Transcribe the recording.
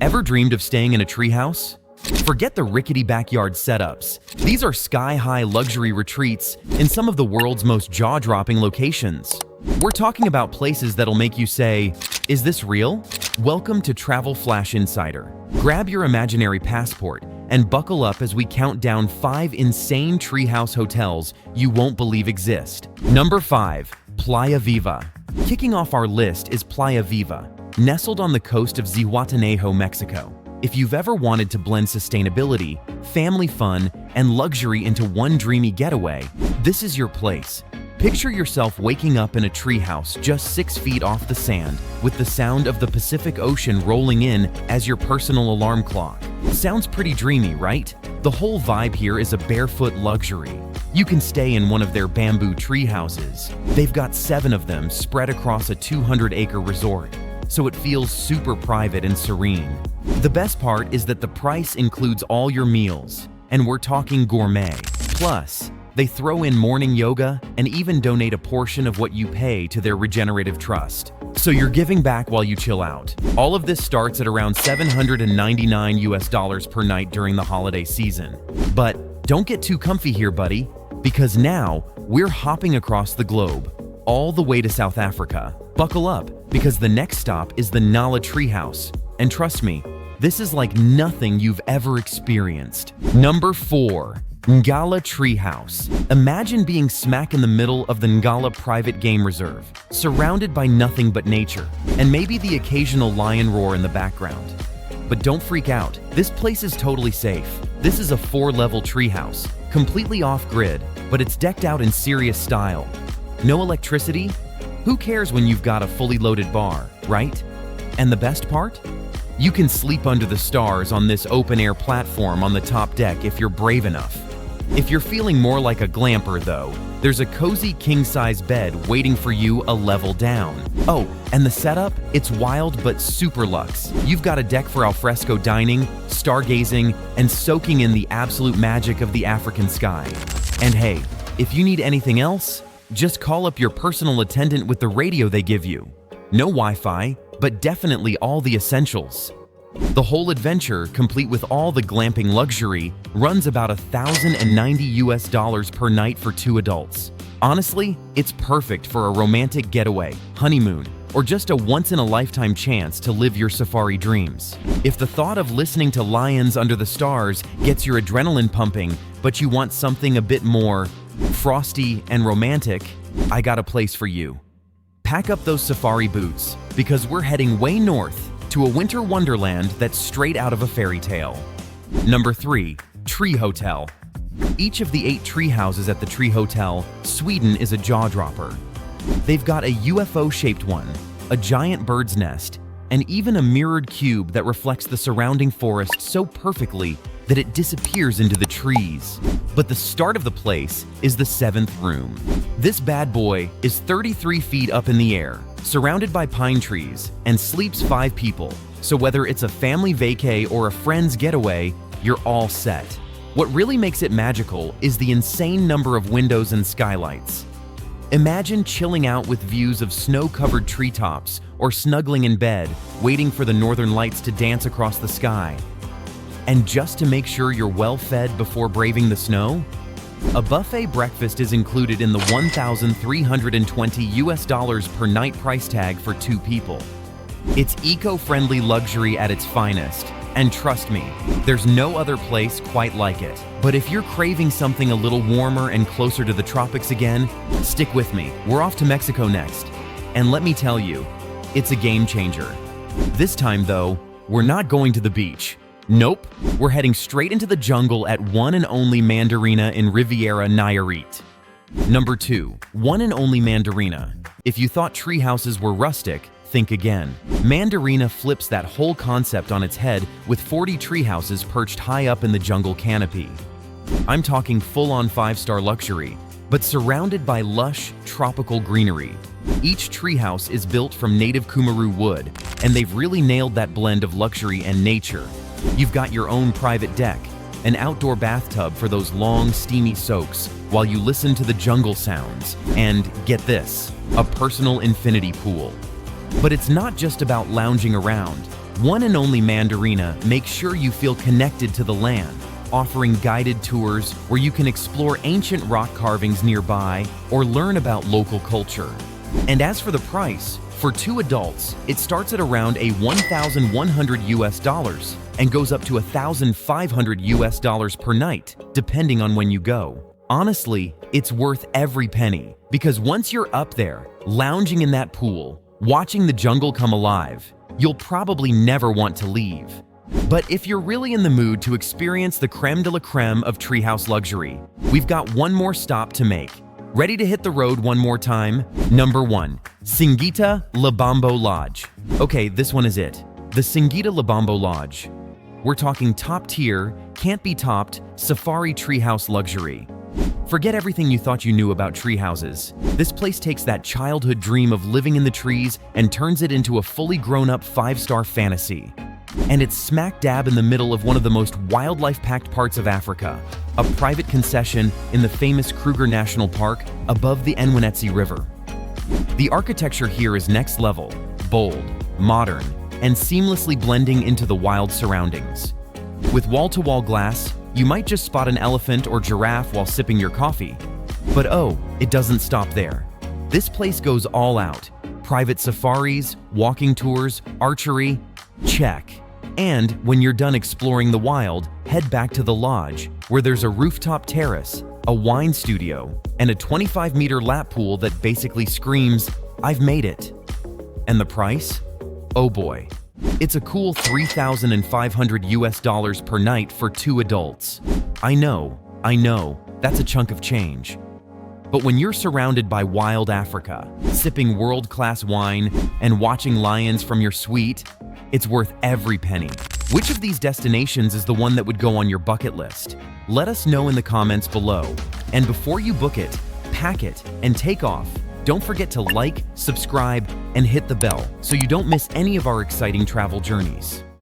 Ever dreamed of staying in a treehouse? Forget the rickety backyard setups. These are sky-high luxury retreats in some of the world's most jaw-dropping locations. We're talking about places that'll make you say, "Is this real?" Welcome to Travel Flash Insider. Grab your imaginary passport and buckle up as we count down 5 insane treehouse hotels you won't believe exist. Number 5. Playa Viva. Kicking off our list is Playa Viva, nestled on the coast of Zihuatanejo, Mexico. If you've ever wanted to blend sustainability, family fun, and luxury into one dreamy getaway, this is your place. Picture yourself waking up in a treehouse just 6 feet off the sand, with the sound of the Pacific Ocean rolling in as your personal alarm clock. Sounds pretty dreamy, right? The whole vibe here is a barefoot luxury. You can stay in one of their bamboo tree houses. They've got 7 of them spread across a 200-acre resort, so it feels super private and serene. The best part is that the price includes all your meals, and we're talking gourmet. Plus, they throw in morning yoga and even donate a portion of what you pay to their regenerative trust. So you're giving back while you chill out. All of this starts at around $799 per night during the holiday season. But don't get too comfy here, buddy, because now we're hopping across the globe, all the way to South Africa. Buckle up, because the next stop is the Nala Treehouse. And trust me, this is like nothing you've ever experienced. Number 4. Ngala Treehouse. Imagine being smack in the middle of the Ngala Private Game Reserve, surrounded by nothing but nature, and maybe the occasional lion roar in the background. But don't freak out, this place is totally safe. This is a 4-level treehouse, completely off-grid, but it's decked out in serious style. No electricity? Who cares when you've got a fully loaded bar, right? And the best part? You can sleep under the stars on this open-air platform on the top deck if you're brave enough. If you're feeling more like a glamper, though, there's a cozy king-size bed waiting for you a level down. Oh, and the setup? It's wild but super luxe. You've got a deck for alfresco dining, stargazing, and soaking in the absolute magic of the African sky. And hey, if you need anything else, just call up your personal attendant with the radio they give you. No Wi-Fi, but definitely all the essentials. The whole adventure, complete with all the glamping luxury, runs about $1,090 per night for 2 adults. Honestly, it's perfect for a romantic getaway, honeymoon, or just a once-in-a-lifetime chance to live your safari dreams. If the thought of listening to lions under the stars gets your adrenaline pumping, but you want something a bit more frosty and romantic, I got a place for you. Pack up those safari boots, because we're heading way north to a winter wonderland that's straight out of a fairy tale. Number 3. Tree Hotel. Each of the 8 tree houses at the Tree Hotel, Sweden, is a jaw-dropper. They've got a UFO-shaped one, a giant bird's nest, and even a mirrored cube that reflects the surrounding forest so perfectly that it disappears into the trees. But the start of the place is the 7th room. This bad boy is 33 feet up in the air, surrounded by pine trees, and sleeps 5 people. So whether it's a family vacay or a friend's getaway, you're all set. What really makes it magical is the insane number of windows and skylights. Imagine chilling out with views of snow-covered treetops or snuggling in bed, waiting for the northern lights to dance across the sky. And just to make sure you're well-fed before braving the snow, a buffet breakfast is included in the $1,320 per night price tag for 2 people. It's eco-friendly luxury at its finest, and trust me, there's no other place quite like it. But if you're craving something a little warmer and closer to the tropics again, stick with me. We're off to Mexico next. And let me tell you, it's a game changer. This time, though, we're not going to the beach. Nope, we're heading straight into the jungle at One and Only Mandarina in Riviera Nayarit. Number 2. One and Only Mandarina. If you thought tree houses were rustic, think again. Mandarina flips that whole concept on its head with 40 tree houses perched high up in the jungle canopy. I'm talking full-on 5-star luxury, but surrounded by lush, tropical greenery. Each treehouse is built from native Kumaru wood, and they've really nailed that blend of luxury and nature. You've got your own private deck, an outdoor bathtub for those long, steamy soaks while you listen to the jungle sounds, and get this, a personal infinity pool. But it's not just about lounging around. One and only Mandarina makes sure you feel connected to the land, offering guided tours where you can explore ancient rock carvings nearby or learn about local culture. And as for the price, for 2 adults, it starts at around a $1,100 and goes up to $1,500 per night, depending on when you go. Honestly, it's worth every penny, because once you're up there, lounging in that pool, watching the jungle come alive, you'll probably never want to leave. But if you're really in the mood to experience the creme de la creme of treehouse luxury, we've got one more stop to make. Ready to hit the road one more time? Number 1. Singita Labambo Lodge. Okay, this one is it. The Singita Labambo Lodge. We're talking top tier, can't be topped, safari treehouse luxury. Forget everything you thought you knew about tree houses. This place takes that childhood dream of living in the trees and turns it into a fully grown-up 5-star fantasy. And it's smack dab in the middle of one of the most wildlife-packed parts of Africa, a private concession in the famous Kruger National Park above the Enwenetsi River. The architecture here is next level, bold, modern, and seamlessly blending into the wild surroundings. With wall-to-wall glass, you might just spot an elephant or giraffe while sipping your coffee. But oh, it doesn't stop there. This place goes all out. Private safaris, walking tours, archery, check. And when you're done exploring the wild, head back to the lodge, where there's a rooftop terrace, a wine studio, and a 25-meter lap pool that basically screams, "I've made it." And the price? Oh boy. It's a cool $3,500 per night for 2 adults. I know, that's a chunk of change. But when you're surrounded by wild Africa, sipping world-class wine, and watching lions from your suite, it's worth every penny. Which of these destinations is the one that would go on your bucket list? Let us know in the comments below. And before you book it, pack it, and take off, don't forget to like, subscribe, and hit the bell so you don't miss any of our exciting travel journeys.